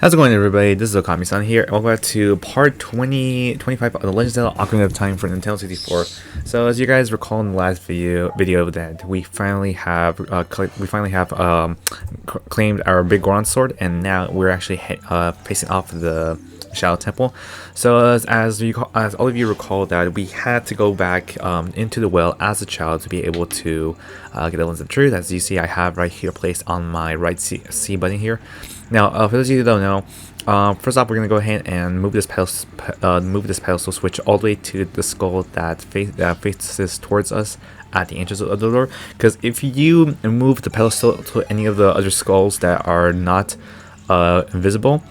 How's it going, everybody? This is Okami-san here, and welcome back to part 25 of the Legend of Zelda Ocarina of Time for Nintendo 64. So, as you guys recall in the last video that we finally have claimed our big Goron sword, and now we're actually facing off the Shadow Temple. So, as all of you recall, that we had to go back into the well as a child to be able to get the Lens of Truth. As you see, I have right here placed on my right C button here. Now, for those of you who don't know, first off, we're gonna go ahead and move this pedestal switch all the way to the skull that faces towards us at the entrance of the door. Because if you move the pedestal to any of the other skulls that are not invisible,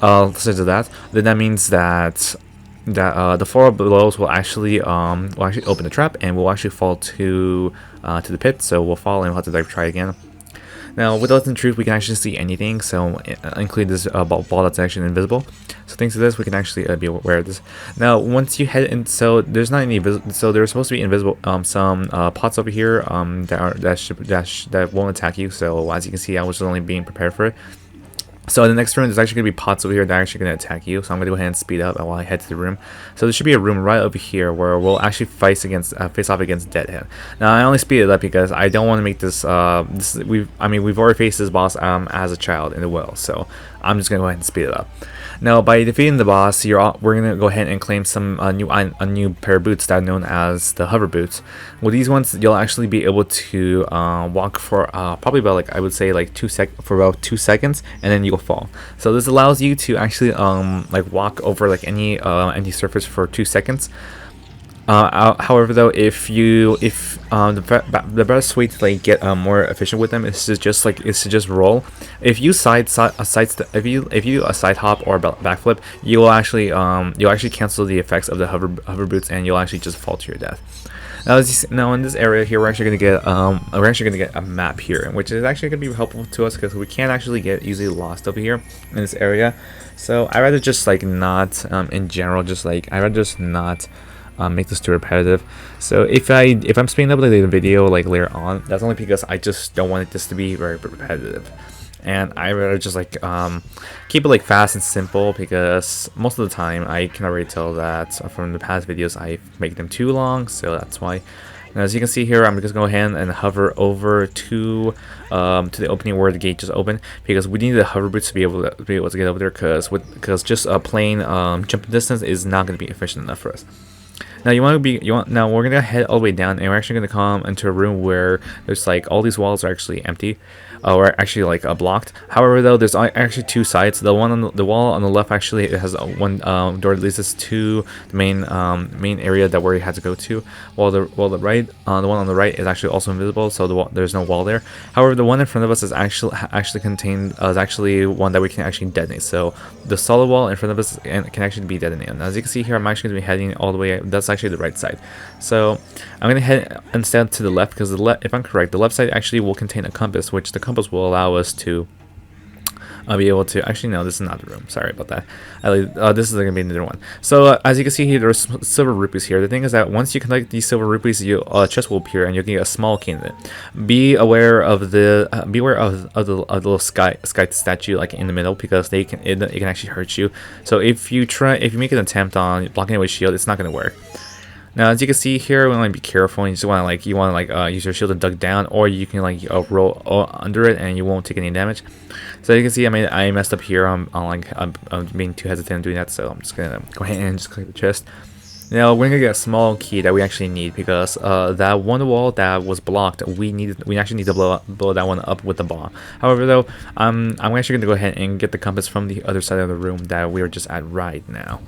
such as that, then that means that the floor below us will actually open the trap, and we'll actually fall to the pit. So we'll fall and we'll have to try again. Now, with Lens of Truth, we can actually see anything, so include this ball that's actually invisible. So thanks to this, we can actually be aware of this. Now, once you head in, so there's not any so there's supposed to be invisible some pots over here that won't attack you. So as you can see, I was only being prepared for it. So in the next room, there's actually going to be pots over here that are actually going to attack you. So I'm going to go ahead and speed up while I head to the room. So there should be a room right over here where we'll actually face off against Deadhead. Now I only speed it up because I don't want to make this. We've already faced this boss as a child in the well, so I'm just going to go ahead and speed it up. Now, by defeating the boss, we're going to go ahead and claim some a new pair of boots that are known as the hover boots. With these ones, you'll actually be able to walk for probably about about 2 seconds, and then you'll fall. So this allows you to actually walk over any empty surface for 2 seconds. However, though, the best way to get more efficient with them is to just roll. If you side hop or backflip, you'll actually cancel the effects of the hover boots, and you'll actually just fall to your death. Now in this area here, we're actually gonna get a map here, which is actually gonna be helpful to us because we can't actually get easily lost over here in this area. So I rather just not in general, I'd rather just not make this too repetitive. So if I'm speeding up the video later on, that's only because I just don't want this to be very repetitive, and I rather just keep it fast and simple, because most of the time I can already tell that from the past videos I make them too long, so that's why. And as you can see here, I'm just going to go ahead and hover over to the opening where the gate just opened, because we need the hover boots to be able to get over there, because just a plain jumping distance is not going to be efficient enough for us. Now now we're gonna head all the way down, and we're actually gonna come into a room where there's all these walls are actually empty, or actually blocked. However, though, there's actually two sides. The wall on the left actually has one door that leads us to the main area that we had to go to, while the one on the right is actually also invisible, so there's no wall there. However, the one in front of us is actually one that we can actually detonate. So the solid wall in front of us can actually be detonated. Now, as you can see here, I'm actually going to be heading all the way. That's actually the right side. So I'm going to head instead to the left, because if I'm correct, the left side actually will contain a compass, which the compass will allow us to be able to. Actually, no, this is not the room. Sorry about that. This is going to be another one. So as you can see here, there's silver rupees here. The thing is that once you collect these silver rupees, a chest will appear, and you'll get a small key in it. Be aware of the little sky statue in the middle, because it can actually hurt you. So if you make an attempt on blocking it with shield, it's not going to work. Now, as you can see here, we want to be careful. And you just want to use your shield to duck down, or you can roll under it, and you won't take any damage. So you can see, I messed up here. I'm being too hesitant doing that, so I'm just gonna go ahead and just click the chest. Now we're gonna get a small key that we actually need, because that one wall that was blocked, we actually need to blow that one up with the bomb. However, though, I'm actually gonna go ahead and get the compass from the other side of the room that we are just at right now.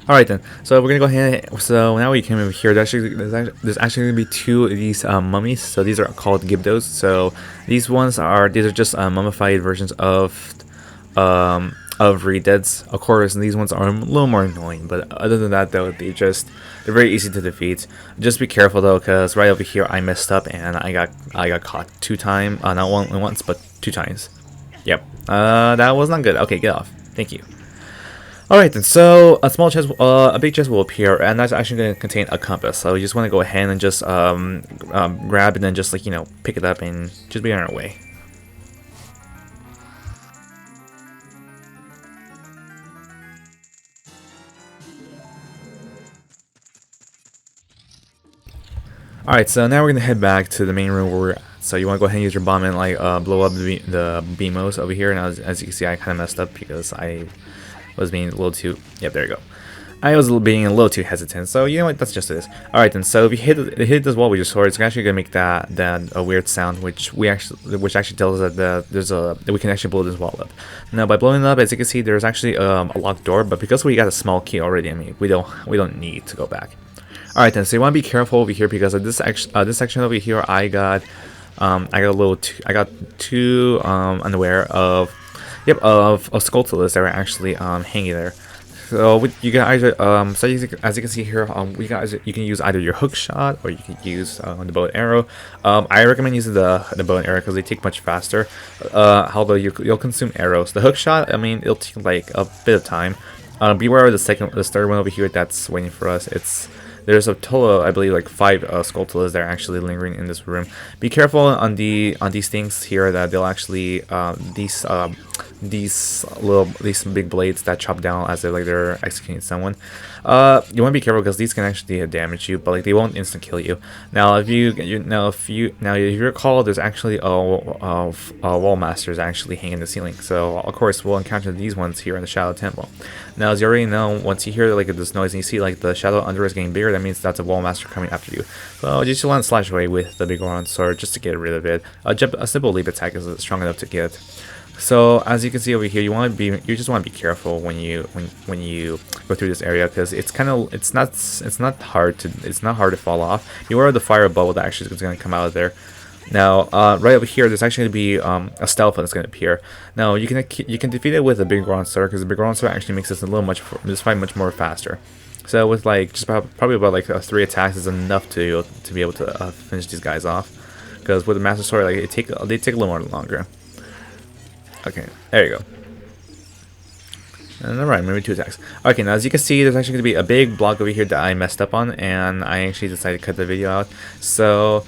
All right then. So we're gonna go ahead. So now we came over here. There's actually gonna be two of these mummies. So these are called Gibdos. So these are just mummified versions of re-deads, of course, and these ones are a little more annoying, but other than that though, they're very easy to defeat. Just be careful though, because right over here I messed up and I got caught 2 times, not once but 2 times. Yep, that was not good. Okay, get off. Thank you. Alright then, so a big chest will appear, and that's actually going to contain a compass. So you just want to go ahead and just grab it and just pick it up and just be on our way. Alright, so now we're going to head back to the main room where we're at. So you want to go ahead and use your bomb and blow up the beamos over here. And as you can see, I kind of messed up because I was being a little too... Yep, there you go. I was being a little too hesitant, so you know what, that's just it. Alright then, so if you hit this wall with your sword, it's actually going to make that a weird sound, which actually tells us that we can actually blow this wall up. Now by blowing it up, as you can see, there's actually a locked door, but because we got a small key already, I mean, we don't need to go back. Alright then, so you want to be careful over here because of this section over here, I got too unaware of Skulltulas that were actually hanging there. So you can either so as you can see here, you can use either your hook shot or you can use the bow and arrow. I recommend using the bow and arrow because they take much faster. Although you'll consume arrows. The hook shot, I mean, it'll take like a bit of time. Beware of the third one over here that's waiting for us. There's a total, I believe, like 5 Skulltulas that are actually lingering in this room. Be careful on these things here that they'll actually these big blades that chop down as they're executing someone. You want to be careful because these can actually damage you, but like they won't instant kill you. Now if you recall, there's actually a wall masters actually hanging in the ceiling. So of course we'll encounter these ones here in the Shadow Temple. Now as you already know, once you hear like this noise and you see like the shadow under is getting bigger, that means that's a wall master coming after you. So you just want to slash away with the big bronze sword just to get rid of it. A simple leap attack is strong enough to get. So as you can see over here, you just want to be careful when you go through this area because it's not hard to fall off. You are the fire bubble that actually is going to come out of there. Now right over here, there's actually going to be a stealth that's going to appear. Now you can defeat it with a big bronze sword because the big bronze sword actually makes this fight much more faster. So with like probably about like 3 attacks is enough to be able to finish these guys off. Because with the master sword, like they take a little more longer. Okay, there you go. And alright, maybe 2 attacks. Okay, now as you can see, there's actually going to be a big block over here that I messed up on, and I actually decided to cut the video out. So,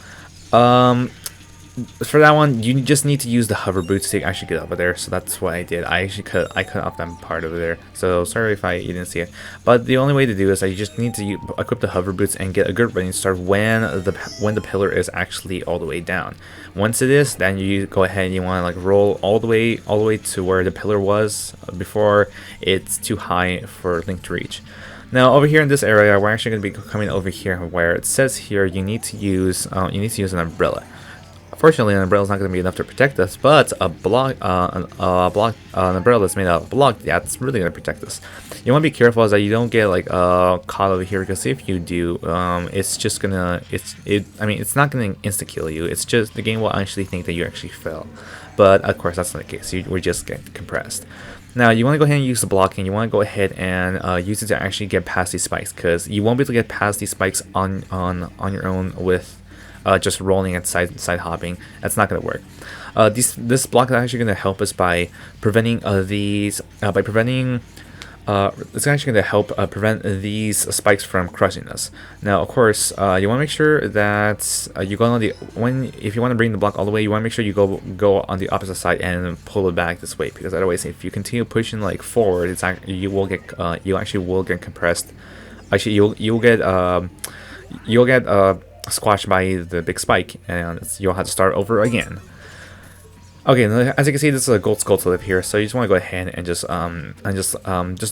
for that one, you just need to use the hover boots to actually get over there. So that's what I did. I actually cut off that part over there. So sorry if you didn't see it. But the only way to do is that you just need to equip the hover boots and get a good running start when the pillar is actually all the way down. Once it is, then you go ahead and you want to like roll all the way to where the pillar was before it's too high for Link to reach. Now over here in this area, we're actually going to be coming over here where it says here you need to use an umbrella. Fortunately, an umbrella is not going to be enough to protect us, but an umbrella that's made out of block, that's really going to protect us. You want to be careful is that you don't get like caught over here, because if you do, it's just gonna it's not going to insta kill you. It's just the game will actually think that you actually fell, but of course that's not the case. We just get compressed. Now you want to go ahead and use the blocking. You want to go ahead and use it to actually get past these spikes, because you won't be able to get past these spikes on your own with just rolling and side hopping. That's not going to work. This block is actually going to help us by preventing it's actually going to help prevent these spikes from crushing us. Now, of course, you want to make sure that you go on if you want to bring the block all the way, you want to make sure you go on the opposite side and pull it back this way, because otherwise, if you continue pushing like forward, you actually will get compressed. Actually, you'll get squashed by the big spike, and you'll have to start over again. Okay, now, as you can see, this is a gold skull to live here, so you just want to go ahead and just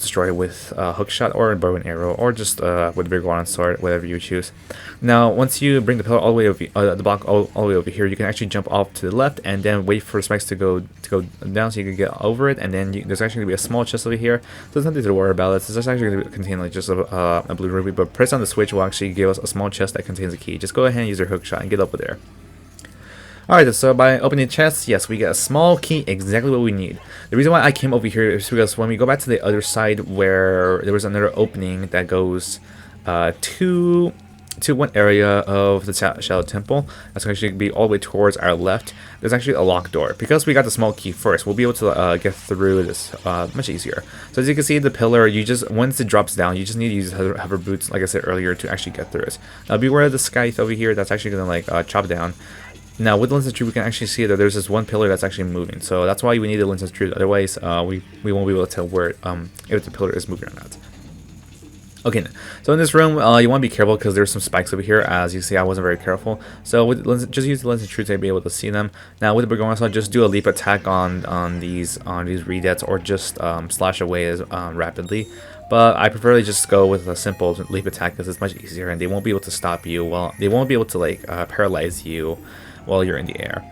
destroy it with hook shot or a bow and arrow, or just with a big one sword, whatever you choose. Now, once you bring the pillar all the way over the block all the way over here, you can actually jump off to the left and then wait for spikes to go down so you can get over it. And then there's actually gonna be a small chest over here, so there's nothing to worry about. It's just actually gonna contain like just a blue ruby, but press on the switch will actually give us a small chest that contains a key. Just go ahead and use your hook shot and get over there. Alright, so by opening the chest, yes, we get a small key, exactly what we need. The reason why I came over here is because when we go back to the other side where there was another opening that goes to one area of the Shadow Temple, that's going to be all the way towards our left, there's actually a locked door. Because we got the small key first, we'll be able to get through this much easier. So as you can see, the pillar, once it drops down, you just need to use hover boots, like I said earlier, to actually get through it. Now beware of the scythe over here, that's actually going to like chop down. Now with the lens of truth, we can actually see that there's this one pillar that's actually moving, so that's why we need the lens of truth. Otherwise, we won't be able to tell where if the pillar is moving or not. Okay, so in this room, you want to be careful because there's some spikes over here. As you see, I wasn't very careful, so with just use the lens of truth to be able to see them. Now with the Bergona, just do a leap attack on these redeads, or just slash away as rapidly. But I prefer to just go with a simple leap attack because it's much easier, and they won't be able to stop you. Well, they won't be able to like paralyze you while you're in the air.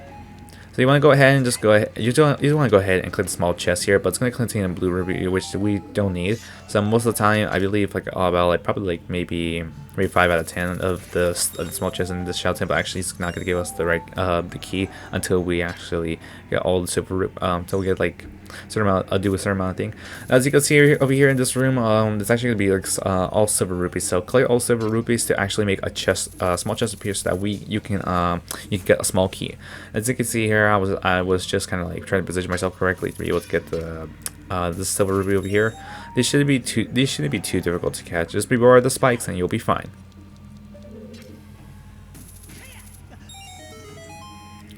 So you want to go ahead and just go ahead. You just want to go ahead and click the small chest here, but it's going to contain a blue ruby, which we don't need. So most of the time, I believe like about like probably like maybe 5 out of 10 of the small chest in the Shadow Temple actually is not going to give us the right the key until we actually get all the silver until we get like certain amount do a certain amount of thing. As you can see over here in this room, it's actually going to be like all silver rupees. So collect all silver rupees to actually make a chest, small chest appear, so that you can get a small key. As you can see here, I was just kind of like trying to position myself correctly to be able to get the silver ruby over here. These shouldn't be too difficult to catch. Just beware of the spikes and you'll be fine.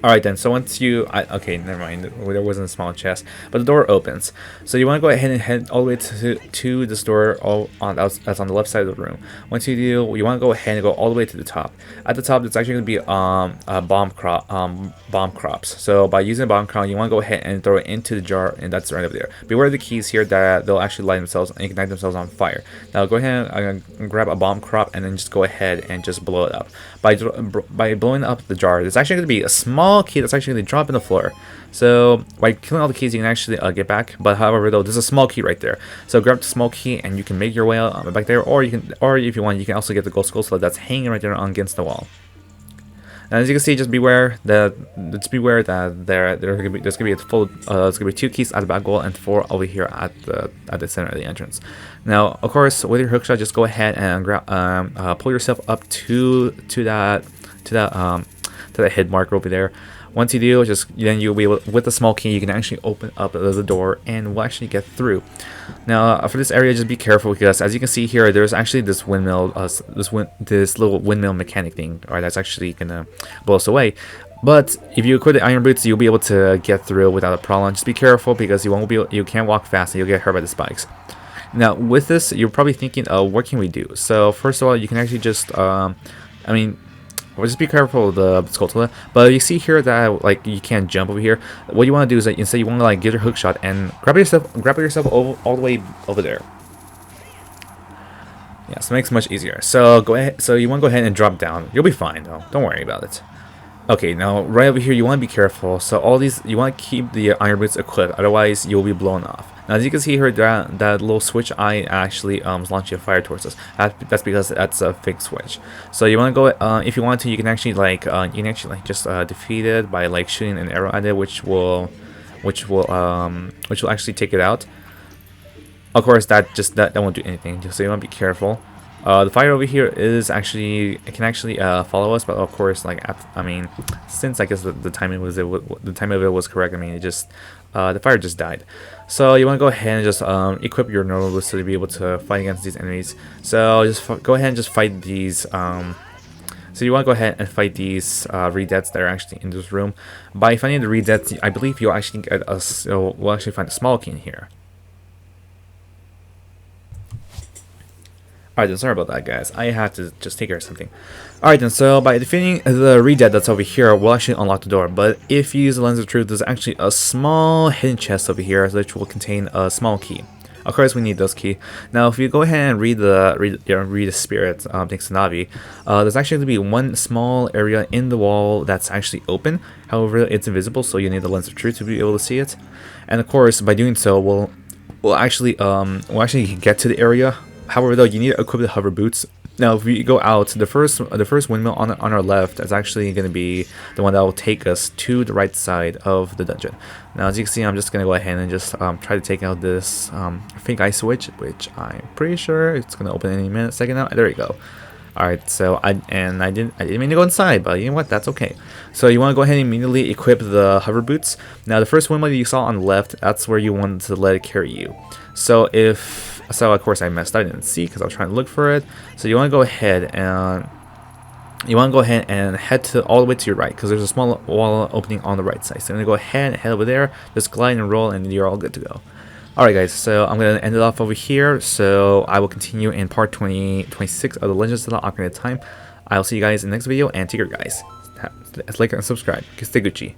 Alright then, so once okay, never mind, there wasn't a small chest, but the door opens. So you want to go ahead and head all the way to this door that's on the left side of the room. Once you do, you want to go ahead and go all the way to the top. At the top, there's actually going to be bomb crops. So by using a bomb crop, you want to go ahead and throw it into the jar, and that's right over there. Beware of the keys here that they'll actually light themselves and ignite themselves on fire. Now go ahead and grab a bomb crop and then just go ahead and just blow it up. By blowing up the jar, there's actually going to be a small key that's actually going to drop in the floor. So by killing all the keys, you can actually get back. But however, though, there's a small key right there. So grab the small key and you can make your way back there, or if you want, you can also get the gold skull sled that's hanging right there against the wall. And as you can see, just beware that there's gonna be a full there's gonna be 2 keys at the back wall and 4 over here at the center of the entrance. Now, of course, with your hookshot, just go ahead and pull yourself up to that hit marker over there. Once you do, then you'll be able, with the small key, you can actually open up the door and we'll actually get through. Now, for this area, just be careful because as you can see here, there's actually this windmill, this little windmill mechanic thing, or that's actually gonna blow us away. But if you equip the iron boots, you'll be able to get through without a problem. Just be careful because you can't walk fast and you'll get hurt by the spikes. Now, with this, you're probably thinking, what can we do? So first of all, you can actually just, just be careful of the Skulltula. But you see here that like you can't jump over here. What you want to do is that instead you want to like get your hook shot and grab yourself all the way over there. Yeah, so it makes it much easier. So go ahead. So you want to go ahead and drop down. You'll be fine though. Don't worry about it. Okay, now right over here you want to be careful. So all these, you want to keep the iron boots equipped, otherwise you'll be blown off. Now as you can see here, that little switch eye actually is launching a fire towards us. That's because that's a fake switch. So you want to go, if you want to, you can actually just defeat it by like shooting an arrow at it, which will actually take it out. Of course, that won't do anything. So you want to be careful. The fire over here can actually follow us, but of course, like since I guess the timing of it was correct, the fire just died. So you want to go ahead and just equip your normal boots to be able to fight against these enemies. So just go ahead and just fight these. So you want to go ahead and fight these redeads that are actually in this room. By finding the redeads, I believe you'll actually get we'll actually find a small key in here. Alright then, sorry about that guys, I had to just take care of something. Alright then, so by defeating the Redead that's over here, we'll actually unlock the door, but if you use the Lens of Truth, there's actually a small hidden chest over here which will contain a small key. Of course we need this key. Now if you go ahead and read the spirit, thanks to Navi, there's actually going to be one small area in the wall that's actually open, however it's invisible, so you need the Lens of Truth to be able to see it. And of course by doing so, we'll actually get to the area. However, though, you need to equip the hover boots. Now, if we go out, the first windmill on our left is actually going to be the one that will take us to the right side of the dungeon. Now, as you can see, I'm just going to go ahead and just try to take out this fake ice switch, which I'm pretty sure it's going to open any second now. There you go. Alright, so I didn't mean to go inside, but you know what, that's okay. So you want to go ahead and immediately equip the hover boots. Now the first windmill you saw on the left, that's where you want to let it carry you. So of course I messed up, I didn't see because I was trying to look for it. So you want to go ahead and head all the way to your right, because there's a small wall opening on the right side. So you're going to go ahead and head over there, just glide and roll, and you're all good to go. Alright guys, so I'm going to end it off over here, so I will continue in part 26 of the Legend of Zelda Ocarina of Time. I'll see you guys in the next video, and take care guys. Like and subscribe. Stay Gucci.